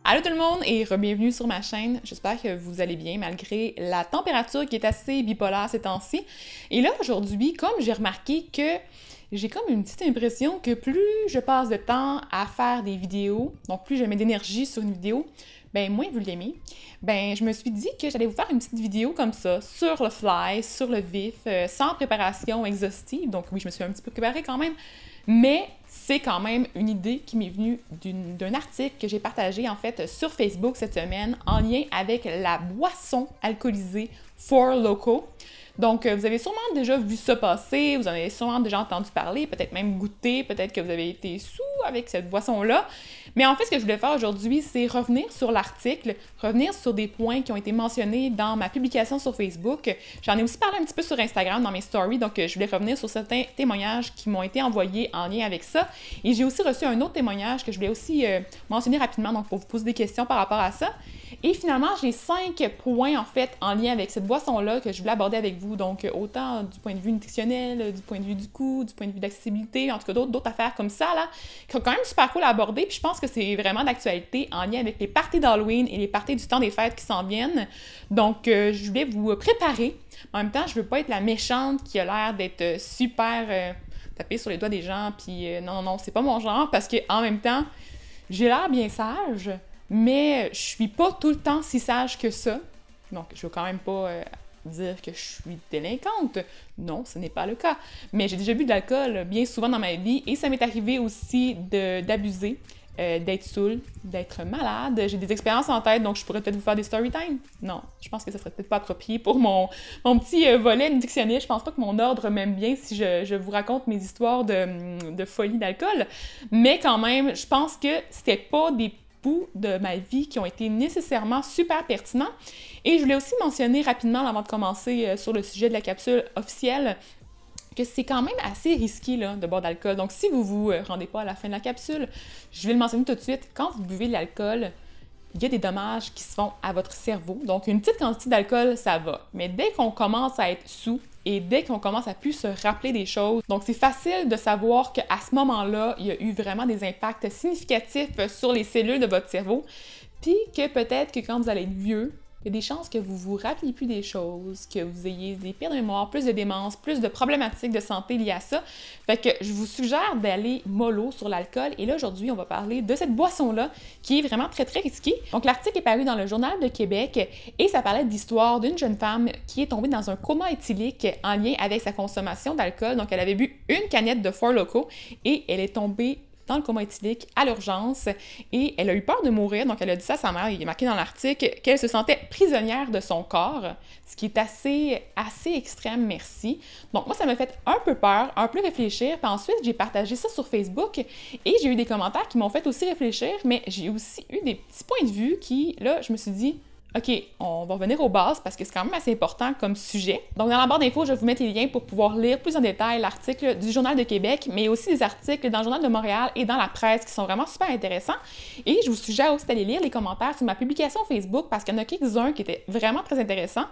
Allô tout le monde et re-bienvenue sur ma chaîne. J'espère que vous allez bien malgré la température qui est assez bipolaire ces temps-ci. Et là aujourd'hui, comme j'ai remarqué que j'ai comme une petite impression que plus je passe de temps à faire des vidéos, donc plus je mets d'énergie sur une vidéo, ben moins vous l'aimez. Ben je me suis dit que j'allais vous faire une petite vidéo comme ça, sur le fly, sur le vif, sans préparation exhaustive. Donc oui, je me suis un petit peu préparée quand même. Mais c'est quand même une idée qui m'est venue d'un article que j'ai partagé en fait sur Facebook cette semaine en lien avec la boisson alcoolisée Four Loko. Donc, vous avez sûrement déjà vu ça passer, vous en avez sûrement déjà entendu parler, peut-être même goûté, peut-être que vous avez été sous avec cette boisson-là. Mais en fait, ce que je voulais faire aujourd'hui, c'est revenir sur l'article, revenir sur des points qui ont été mentionnés dans ma publication sur Facebook. J'en ai aussi parlé un petit peu sur Instagram dans mes stories, donc je voulais revenir sur certains témoignages qui m'ont été envoyés en lien avec ça. Et j'ai aussi reçu un autre témoignage que je voulais aussi mentionner rapidement, donc pour vous poser des questions par rapport à ça. Et finalement, j'ai 5 points en fait en lien avec cette boisson-là que je voulais aborder avec vous. Donc autant du point de vue nutritionnel, du point de vue du coût, du point de vue d'accessibilité, en tout cas d'autres affaires comme ça là, qui sont quand même super cool à aborder. Puis je pense que c'est vraiment d'actualité en lien avec les parties d'Halloween et les parties du temps des fêtes qui s'en viennent. Donc je voulais vous préparer. En même temps, je veux pas être la méchante qui a l'air d'être super tapée sur les doigts des gens. Puis non, c'est pas mon genre parce que en même temps, j'ai l'air bien sage. Mais je suis pas tout le temps si sage que ça. Donc, je veux quand même pas dire que je suis délinquante. Non, ce n'est pas le cas. Mais j'ai déjà bu de l'alcool bien souvent dans ma vie et ça m'est arrivé aussi d'abuser, d'être saoul, d'être malade. J'ai des expériences en tête, donc je pourrais peut-être vous faire des story time. Non, je pense que ça serait peut-être pas approprié pour mon petit volet nutritionniste. Je pense pas que mon ordre m'aime bien si je vous raconte mes histoires de folie d'alcool. Mais quand même, je pense que c'était pas des de ma vie qui ont été nécessairement super pertinents. Et je voulais aussi mentionner rapidement, avant de commencer sur le sujet de la capsule officielle, que c'est quand même assez risqué là, de boire d'alcool. Donc si vous vous rendez pas à la fin de la capsule, je vais le mentionner tout de suite, quand vous buvez de l'alcool, il y a des dommages qui se font à votre cerveau. Donc une petite quantité d'alcool, ça va. Mais dès qu'on commence à être sous, et dès qu'on commence à plus se rappeler des choses, donc c'est facile de savoir qu'à ce moment-là, il y a eu vraiment des impacts significatifs sur les cellules de votre cerveau, puis que peut-être que quand vous allez être vieux, il y a des chances que vous vous rappeliez plus des choses, que vous ayez des pertes de mémoire, plus de démence, plus de problématiques de santé liées à ça. Fait que je vous suggère d'aller mollo sur l'alcool. Et là, aujourd'hui, on va parler de cette boisson-là qui est vraiment très, très risquée. Donc, l'article est paru dans le Journal de Québec et ça parlait de l'histoire d'une jeune femme qui est tombée dans un coma éthylique en lien avec sa consommation d'alcool. Donc, elle avait bu une canette de Four Loko et elle est tombée dans le coma éthylique à l'urgence et elle a eu peur de mourir, donc elle a dit ça à sa mère, il est marqué dans l'article qu'elle se sentait prisonnière de son corps, ce qui est assez extrême, merci. Donc moi ça m'a fait un peu peur, un peu réfléchir, puis ensuite j'ai partagé ça sur Facebook et j'ai eu des commentaires qui m'ont fait aussi réfléchir, mais j'ai aussi eu des petits points de vue qui, là, je me suis dit OK, on va revenir aux bases parce que c'est quand même assez important comme sujet. Donc, dans la barre d'infos, je vais vous mettre les liens pour pouvoir lire plus en détail l'article du Journal de Québec, mais aussi des articles dans le Journal de Montréal et dans la presse qui sont vraiment super intéressants. Et je vous suggère aussi d'aller lire les commentaires sur ma publication Facebook parce qu'il y en a quelques-uns qui étaient vraiment très intéressants.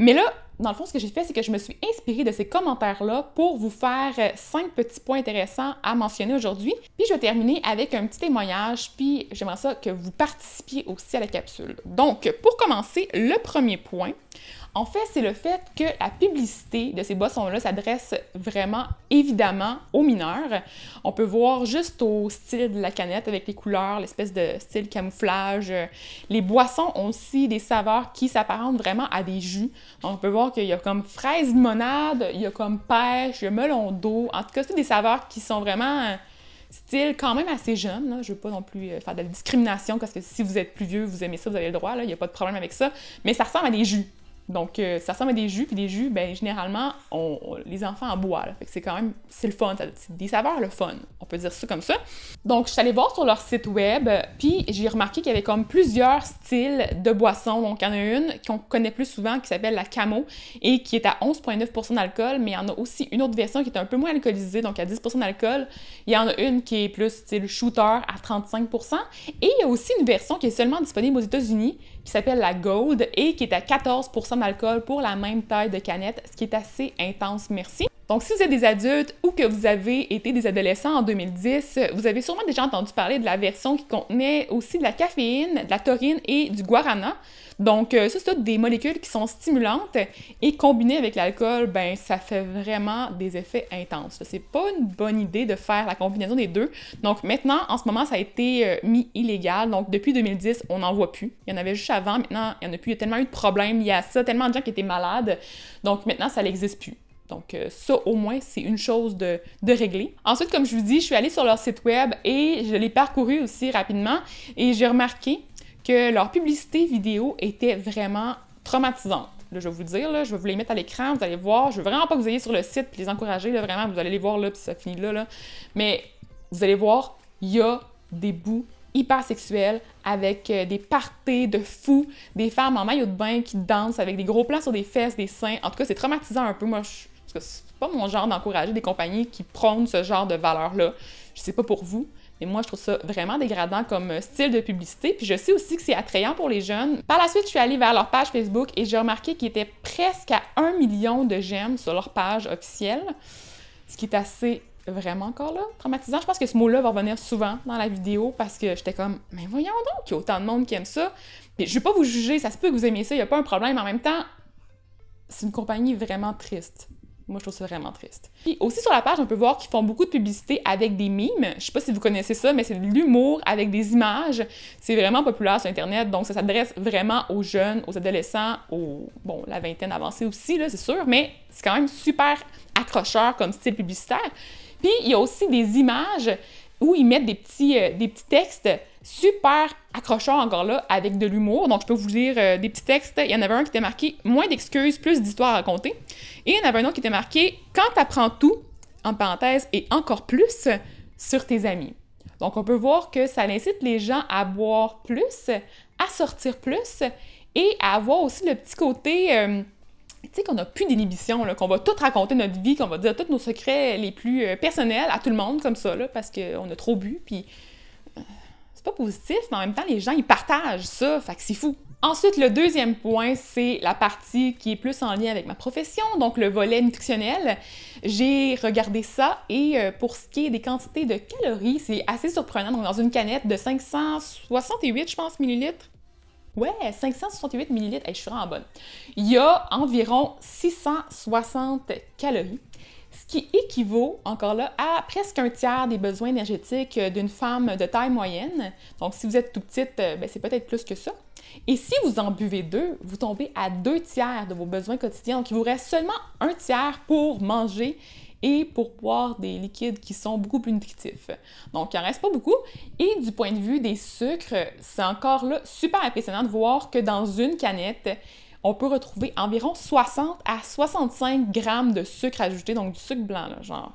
Mais là, dans le fond, ce que j'ai fait, c'est que je me suis inspirée de ces commentaires-là pour vous faire 5 petits points intéressants à mentionner aujourd'hui. Puis je vais terminer avec un petit témoignage, puis j'aimerais ça que vous participiez aussi à la capsule. Donc, pour commencer, le premier point, en fait, c'est le fait que la publicité de ces boissons-là s'adresse vraiment, évidemment, aux mineurs. On peut voir juste au style de la canette avec les couleurs, l'espèce de style camouflage. Les boissons ont aussi des saveurs qui s'apparentent vraiment à des jus. Donc, on peut voir qu'il y a comme fraise limonade, il y a comme pêche, il y a melon d'eau. En tout cas, c'est des saveurs qui sont vraiment style quand même assez jeune. Là. Je veux pas non plus faire de la discrimination parce que si vous êtes plus vieux, vous aimez ça, vous avez le droit, il n'y a pas de problème avec ça. Mais ça ressemble à des jus. Donc, ça ressemble à des jus, puis les jus, ben généralement, les enfants en boivent. Fait que c'est quand même, c'est le fun, c'est des saveurs le fun, on peut dire ça comme ça. Donc, je suis allée voir sur leur site web, puis j'ai remarqué qu'il y avait comme plusieurs styles de boissons. Donc, il y en a une qu'on connaît plus souvent qui s'appelle la Camo et qui est à 11,9% d'alcool, mais il y en a aussi une autre version qui est un peu moins alcoolisée, donc à 10% d'alcool. Il y en a une qui est plus style shooter à 35%, et il y a aussi une version qui est seulement disponible aux États-Unis qui s'appelle la Gold et qui est à 14% d'alcool pour la même taille de canette, ce qui est assez intense, merci. Donc, si vous êtes des adultes ou que vous avez été des adolescents en 2010, vous avez sûrement déjà entendu parler de la version qui contenait aussi de la caféine, de la taurine et du guarana. Donc, ça, c'est toutes des molécules qui sont stimulantes et combinées avec l'alcool, ben ça fait vraiment des effets intenses. C'est pas une bonne idée de faire la combinaison des deux. Donc, maintenant, en ce moment, ça a été mis illégal. Donc, depuis 2010, on n'en voit plus. Il y en avait juste avant. Maintenant, il n'y en a plus. Il y a tellement eu de problèmes liés à ça, tellement de gens qui étaient malades. Donc, maintenant, ça n'existe plus. Donc, ça, au moins, c'est une chose de régler. Ensuite, comme je vous dis, je suis allée sur leur site web et je l'ai parcouru aussi rapidement et j'ai remarqué que leur publicité vidéo était vraiment traumatisante. Là, je vais vous le dire, là, je vais vous les mettre à l'écran, vous allez voir. Je veux vraiment pas que vous ayez sur le site puis les encourager, là, vraiment, vous allez les voir là, puis ça finit là. Mais vous allez voir, il y a des bouts hyper sexuels avec des parties de fous, des femmes en maillot de bain qui dansent avec des gros plans sur des fesses, des seins. En tout cas, c'est traumatisant un peu. Moi, c'est pas mon genre d'encourager des compagnies qui prônent ce genre de valeurs-là. Je sais pas pour vous, mais moi, je trouve ça vraiment dégradant comme style de publicité. Puis je sais aussi que c'est attrayant pour les jeunes. Par la suite, je suis allée vers leur page Facebook et j'ai remarqué qu'ils étaient presque à 1 million de j'aime sur leur page officielle, ce qui est assez vraiment encore là traumatisant. Je pense que ce mot-là va revenir souvent dans la vidéo parce que j'étais comme « Mais voyons donc, il y a autant de monde qui aime ça. » Puis je vais pas vous juger, ça se peut que vous aimiez ça, il y a pas un problème. En même temps, c'est une compagnie vraiment triste. Moi, je trouve ça vraiment triste. Puis aussi sur la page, on peut voir qu'ils font beaucoup de publicité avec des mimes. Je sais pas si vous connaissez ça, mais c'est de l'humour avec des images. C'est vraiment populaire sur Internet, donc ça s'adresse vraiment aux jeunes, aux adolescents, bon, la vingtaine avancée aussi, là, c'est sûr, mais c'est quand même super accrocheur comme style publicitaire. Puis il y a aussi des images où ils mettent des petits textes super accrocheurs encore là, avec de l'humour. Donc, je peux vous lire des petits textes. Il y en avait un qui était marqué « Moins d'excuses, plus d'histoires à raconter ». Et il y en avait un autre qui était marqué « Quand t'apprends tout, en parenthèse, et encore plus, sur tes amis ». Donc, on peut voir que ça incite les gens à boire plus, à sortir plus, et à avoir aussi le petit côté... tu sais qu'on n'a plus d'inhibition, qu'on va tout raconter notre vie, qu'on va dire tous nos secrets les plus personnels à tout le monde, comme ça, là, parce qu'on a trop bu, puis c'est pas positif, mais en même temps, les gens, ils partagent ça, fait que c'est fou. Ensuite, le deuxième point, c'est la partie qui est plus en lien avec ma profession, donc le volet nutritionnel. J'ai regardé ça, et pour ce qui est des quantités de calories, c'est assez surprenant. Donc, dans une canette de 568, je pense, millilitres, ouais, 568 millilitres, hey, je suis vraiment bonne. Il y a environ 660 calories, ce qui équivaut, encore là, à presque un tiers des besoins énergétiques d'une femme de taille moyenne. Donc, si vous êtes tout petite, ben, c'est peut-être plus que ça. Et si vous en buvez 2, vous tombez à 2 tiers de vos besoins quotidiens. Donc, il vous reste seulement un tiers pour manger et pour boire des liquides qui sont beaucoup plus nutritifs. Donc, il n'en reste pas beaucoup. Et du point de vue des sucres, c'est encore là super impressionnant de voir que dans une canette, on peut retrouver environ 60 à 65 grammes de sucre ajouté, donc du sucre blanc, là, genre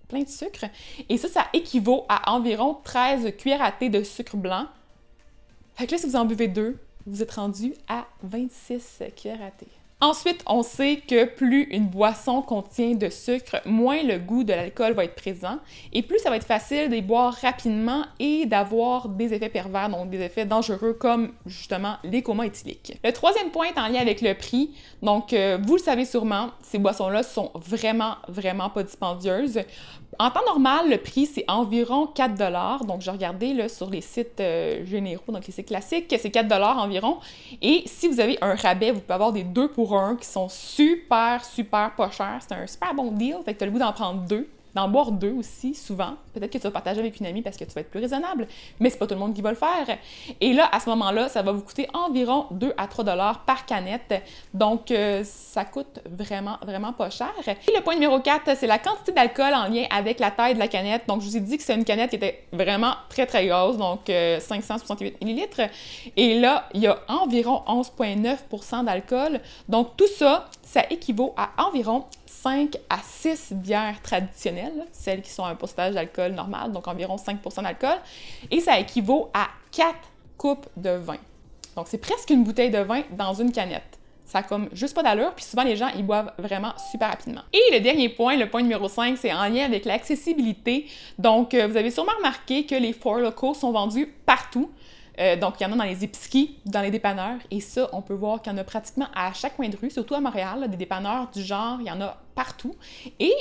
plein de sucre. Et ça équivaut à environ 13 cuillères à thé de sucre blanc. Fait que là, si vous en buvez 2, vous êtes rendu à 26 cuillères à thé. Ensuite, on sait que plus une boisson contient de sucre, moins le goût de l'alcool va être présent et plus ça va être facile de les boire rapidement et d'avoir des effets pervers, donc des effets dangereux comme justement les comas éthyliques. Le troisième point est en lien avec le prix. Donc, vous le savez sûrement, ces boissons-là sont vraiment pas dispendieuses. En temps normal, le prix, c'est environ 4 $. Donc, j'ai regardé là, sur les sites généraux, donc les sites classiques, c'est 4 $ environ. Et si vous avez un rabais, vous pouvez avoir des 2 pour 1 qui sont super pas chers. C'est un super bon deal, fait que tu as le goût d'en prendre 2. D'en boire 2 aussi, souvent. Peut-être que tu vas partager avec une amie parce que tu vas être plus raisonnable, mais c'est pas tout le monde qui va le faire. Et là, à ce moment-là, ça va vous coûter environ 2 à 3 $ par canette. Donc, ça coûte vraiment pas cher. Et le point numéro 4, c'est la quantité d'alcool en lien avec la taille de la canette. Donc, je vous ai dit que c'est une canette qui était vraiment très grosse, donc 568 millilitres. Et là, il y a environ 11,9 % d'alcool. Donc, tout ça, ça équivaut à environ 5 à 6 bières traditionnelles, celles qui sont à un pourcentage d'alcool normal, donc environ 5 % d'alcool, et ça équivaut à 4 coupes de vin. Donc, c'est presque une bouteille de vin dans une canette. Ça a comme juste pas d'allure, puis souvent les gens, ils boivent vraiment super rapidement. Et le dernier point, le point numéro 5, c'est en lien avec l'accessibilité. Donc, vous avez sûrement remarqué que les Four Loko sont vendus partout. Donc, il y en a dans les épiceries, dans les dépanneurs. Et ça, on peut voir qu'il y en a pratiquement à chaque coin de rue, surtout à Montréal, là, des dépanneurs du genre, il y en a partout. Et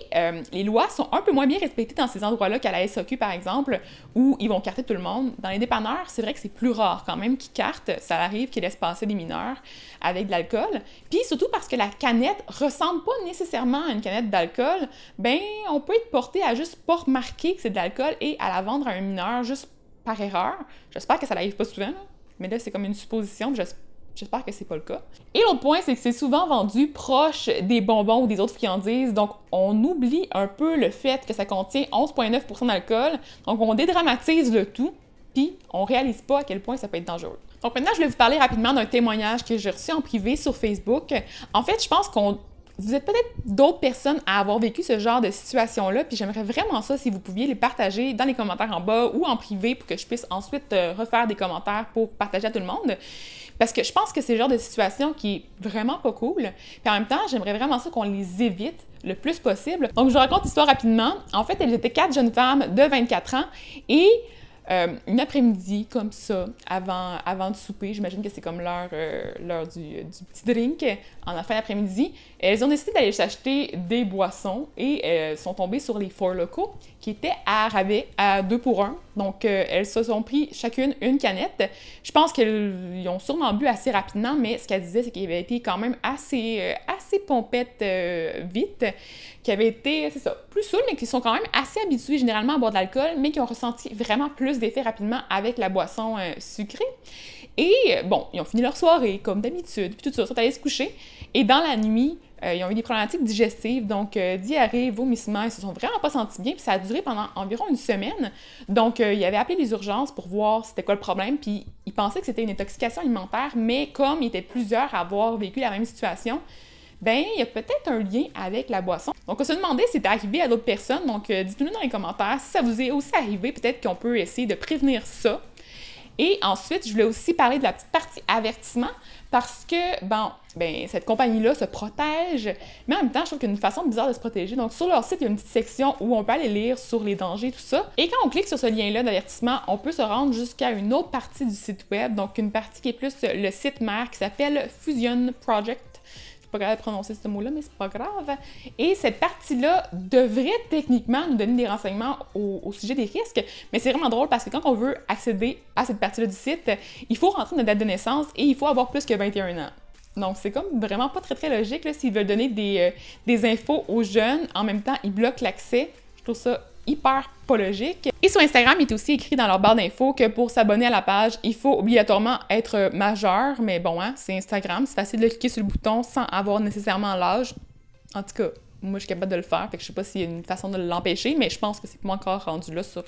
les lois sont un peu moins bien respectées dans ces endroits-là qu'à la SAQ, par exemple, où ils vont carter tout le monde. Dans les dépanneurs, c'est vrai que c'est plus rare quand même qu'ils cartent. Ça arrive qu'ils laissent passer des mineurs avec de l'alcool. Puis surtout parce que la canette ressemble pas nécessairement à une canette d'alcool, ben on peut être porté à juste pas remarquer que c'est de l'alcool et à la vendre à un mineur juste par erreur. J'espère que ça n'arrive pas souvent, là. Mais là, c'est comme une supposition. J'espère que c'est pas le cas. Et l'autre point, c'est que c'est souvent vendu proche des bonbons ou des autres friandises. Donc, on oublie un peu le fait que ça contient 11,9% d'alcool. Donc, on dédramatise le tout, puis on réalise pas à quel point ça peut être dangereux. Donc maintenant, je vais vous parler rapidement d'un témoignage que j'ai reçu en privé sur Facebook. En fait, je pense vous êtes peut-être d'autres personnes à avoir vécu ce genre de situation-là, puis j'aimerais vraiment ça si vous pouviez les partager dans les commentaires en bas ou en privé pour que je puisse ensuite refaire des commentaires pour partager à tout le monde. Parce que je pense que c'est le genre de situation qui est vraiment pas cool. Puis en même temps, j'aimerais vraiment ça qu'on les évite le plus possible. Donc, je vous raconte l'histoire rapidement. En fait, elles étaient 4 jeunes femmes de 24 ans et une après-midi, comme ça, avant de souper, j'imagine que c'est comme l'heure du petit drink, en fin d'après-midi, elles ont décidé d'aller s'acheter des boissons et sont tombées sur les Four Loko, qui étaient à rabais à 2 pour 1. Donc, elles se sont pris chacune une canette. Je pense qu'elles ont sûrement bu assez rapidement, mais ce qu'elles disaient, c'est qu'elles avaient été quand même assez pompettes vite, qui avaient été, c'est ça, plus saouls, mais qui sont quand même assez habitués généralement à boire de l'alcool, mais qui ont ressenti vraiment plus d'effets rapidement avec la boisson sucrée. Et bon, ils ont fini leur soirée, comme d'habitude, puis tout ça, sont allés se coucher. Et dans la nuit, ils ont eu des problématiques digestives, donc diarrhée, vomissements, ils se sont vraiment pas sentis bien, puis ça a duré pendant environ une semaine. Donc, ils avaient appelé les urgences pour voir c'était quoi le problème, puis ils pensaient que c'était une intoxication alimentaire, mais comme ils étaient plusieurs à avoir vécu la même situation, ben il y a peut-être un lien avec la boisson. Donc, on se demandait si c'était arrivé à d'autres personnes, donc dites-nous dans les commentaires si ça vous est aussi arrivé, peut-être qu'on peut essayer de prévenir ça. Et ensuite, je voulais aussi parler de la petite partie avertissement parce que, cette compagnie-là se protège, mais en même temps, je trouve qu'il y a une façon bizarre de se protéger. Donc, sur leur site, il y a une petite section où on peut aller lire sur les dangers, tout ça. Et quand on clique sur ce lien-là d'avertissement, on peut se rendre jusqu'à une autre partie du site web, donc une partie qui est plus le site mère qui s'appelle Fusion Project. Pas grave de prononcer ce mot-là, mais c'est pas grave. Et cette partie-là devrait techniquement nous donner des renseignements au sujet des risques, mais c'est vraiment drôle parce que quand on veut accéder à cette partie-là du site, il faut rentrer notre date de naissance et il faut avoir plus que 21 ans. Donc, c'est comme vraiment pas très logique, là, s'ils veulent donner des infos aux jeunes, en même temps, ils bloquent l'accès. Je trouve ça hyper pas logique. Et sur Instagram, il est aussi écrit dans leur barre d'infos que pour s'abonner à la page, il faut obligatoirement être majeur, mais bon, hein, c'est Instagram, c'est facile de cliquer sur le bouton sans avoir nécessairement l'âge. En tout cas, moi, je suis capable de le faire, fait que je sais pas s'il y a une façon de l'empêcher, mais je pense que c'est pas encore rendu là sur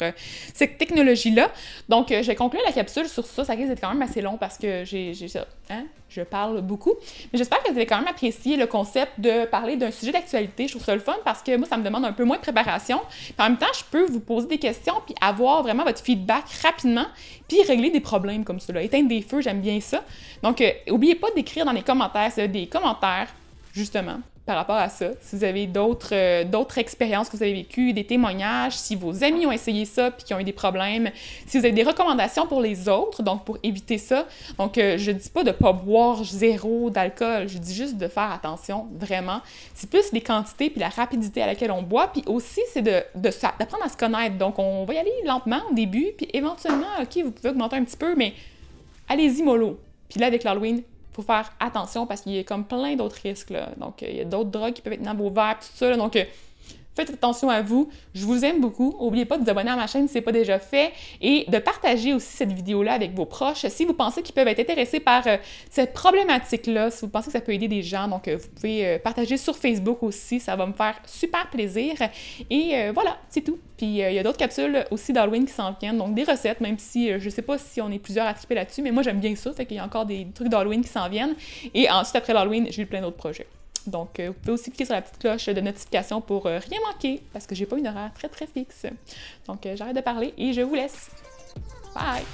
cette technologie-là. Donc, je vais conclure la capsule sur ça. Ça risque d'être quand même assez long parce que j'ai ça, hein? Je parle beaucoup. Mais j'espère que vous avez quand même apprécié le concept de parler d'un sujet d'actualité. Je trouve ça le fun parce que moi, ça me demande un peu moins de préparation. Puis en même temps, je peux vous poser des questions puis avoir vraiment votre feedback rapidement puis régler des problèmes comme cela. Éteindre des feux, j'aime bien ça. Donc, n'oubliez pas d'écrire dans les commentaires, des commentaires, justement, par rapport à ça. Si vous avez d'autres expériences que vous avez vécues, des témoignages, si vos amis ont essayé ça puis qu'ils ont eu des problèmes, si vous avez des recommandations pour les autres, donc pour éviter ça. Donc, je dis pas de pas boire zéro d'alcool, je dis juste de faire attention, vraiment. C'est plus les quantités puis la rapidité à laquelle on boit, puis aussi, c'est d'apprendre à se connaître. Donc, on va y aller lentement au début, puis éventuellement, OK, vous pouvez augmenter un petit peu, mais allez-y mollo. Puis là, avec l'Halloween, faut faire attention parce qu'il y a comme plein d'autres risques, là. Donc, il y a d'autres drogues qui peuvent être dans vos verres, tout ça, là. Donc, faites attention à vous. Je vous aime beaucoup. N'oubliez pas de vous abonner à ma chaîne si ce n'est pas déjà fait et de partager aussi cette vidéo-là avec vos proches si vous pensez qu'ils peuvent être intéressés par cette problématique-là, si vous pensez que ça peut aider des gens. Donc, vous pouvez partager sur Facebook aussi. Ça va me faire super plaisir. Et voilà, c'est tout. Puis, il y a d'autres capsules aussi d'Halloween qui s'en viennent. Donc, des recettes, même si je sais pas si on est plusieurs à triper là-dessus, mais moi, j'aime bien ça. Fait qu'il y a encore des trucs d'Halloween qui s'en viennent. Et ensuite, après l'Halloween, j'ai eu plein d'autres projets. Donc, vous pouvez aussi cliquer sur la petite cloche de notification pour rien manquer, parce que j'ai pas une horaire très fixe. Donc, j'arrête de parler et je vous laisse. Bye!